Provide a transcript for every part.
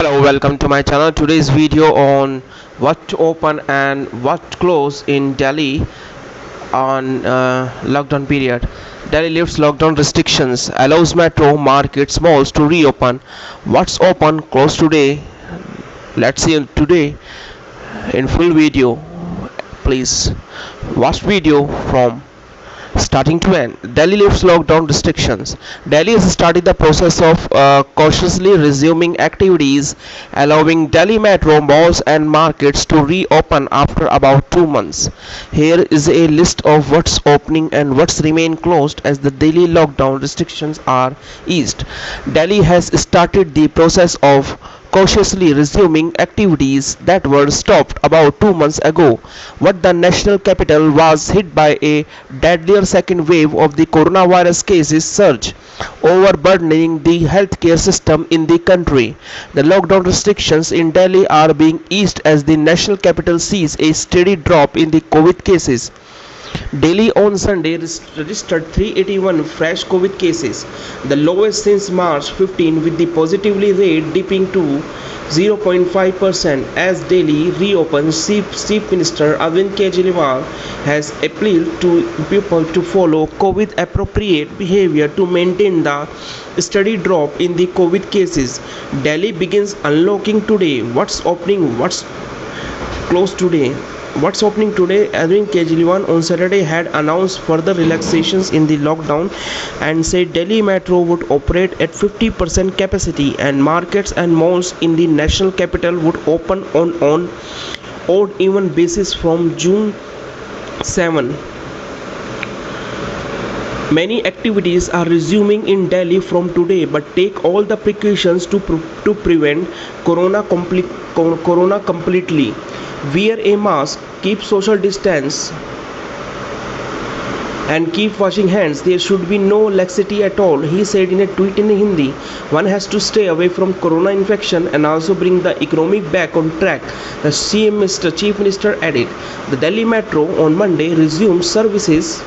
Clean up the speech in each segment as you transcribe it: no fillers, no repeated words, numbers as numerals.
Hello, welcome to my channel. Today's video on what to open and what to close in Delhi on lockdown period. Delhi lifts lockdown restrictions, allows metro, markets, malls to reopen. What's open, closed today? Let's see today in full video. Please watch video from starting to end. Delhi lifts lockdown restrictions. Delhi has started the process of cautiously resuming activities, allowing Delhi metro, malls, and markets to reopen after about 2 months. Here is a list of what's opening and what's remain closed as the daily lockdown restrictions are eased. Delhi has started the process of cautiously resuming activities that were stopped about 2 months ago. What the national capital was hit by a deadlier second wave of the coronavirus cases surge, overburdening the healthcare system in the country. The lockdown restrictions in Delhi are being eased as the national capital sees a steady drop in the COVID cases. Delhi on Sunday registered 381 fresh COVID cases, the lowest since March 15, with the positivity rate dipping to 0.5% as Delhi reopens. Chief Minister Arvind Kejriwal has appealed to people to follow COVID appropriate behavior to maintain the steady drop in the COVID cases. Delhi begins unlocking today. What's opening? What's closed today? What's opening today? Arvind Kejriwal on Saturday had announced further relaxations in the lockdown and said Delhi Metro would operate at 50% capacity and markets and malls in the national capital would open on odd even basis from June 7. Many activities are resuming in Delhi from today, but take all the precautions to prevent corona completely. Wear a mask, keep social distance, and keep washing hands. There should be no laxity at all, he said in a tweet in Hindi. One has to stay away from corona infection and also bring the economy back on track, the Chief Minister added. The Delhi Metro on Monday resumed services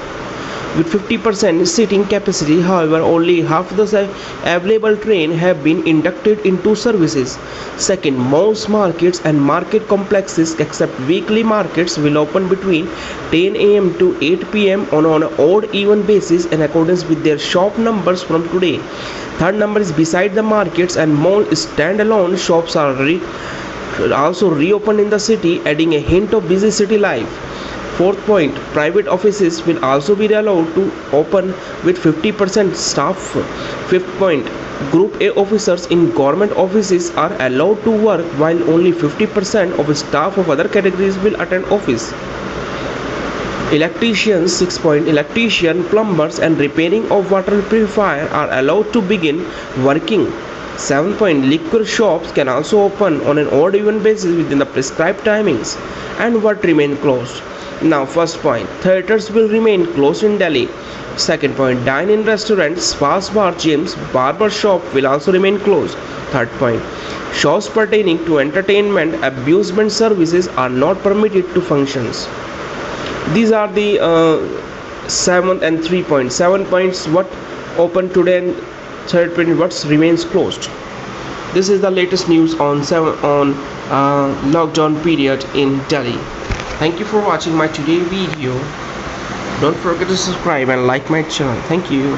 with 50% seating capacity. However, only half the available trains have been inducted into services. Second, most markets and market complexes except weekly markets will open between 10 a.m. to 8 p.m. on an odd even basis in accordance with their shop numbers from today. Third number is beside the markets and mall standalone shops are also reopened in the city, adding a hint of busy city life. Fourth point, private offices will also be allowed to open with 50% staff. Fifth point, Group A officers in government offices are allowed to work while only 50% of staff of other categories will attend office. Electricians, 6 point, electrician, plumbers and repairing of water purifier are allowed to begin working. 7 point, liquor shops can also open on an odd even basis within the prescribed timings. And what remain closed? Now, first point, theatres will remain closed in Delhi. Second point, dine-in restaurants, spas, bar, gyms, barber shop will also remain closed. Third point, shows pertaining to entertainment, amusement services are not permitted to functions. These are the 7th and 3 points. 7 points, what open today, and third point, what remains closed. This is the latest news on lockdown period in Delhi. Thank you for watching my today video. Don't forget to subscribe and like my channel. Thank you.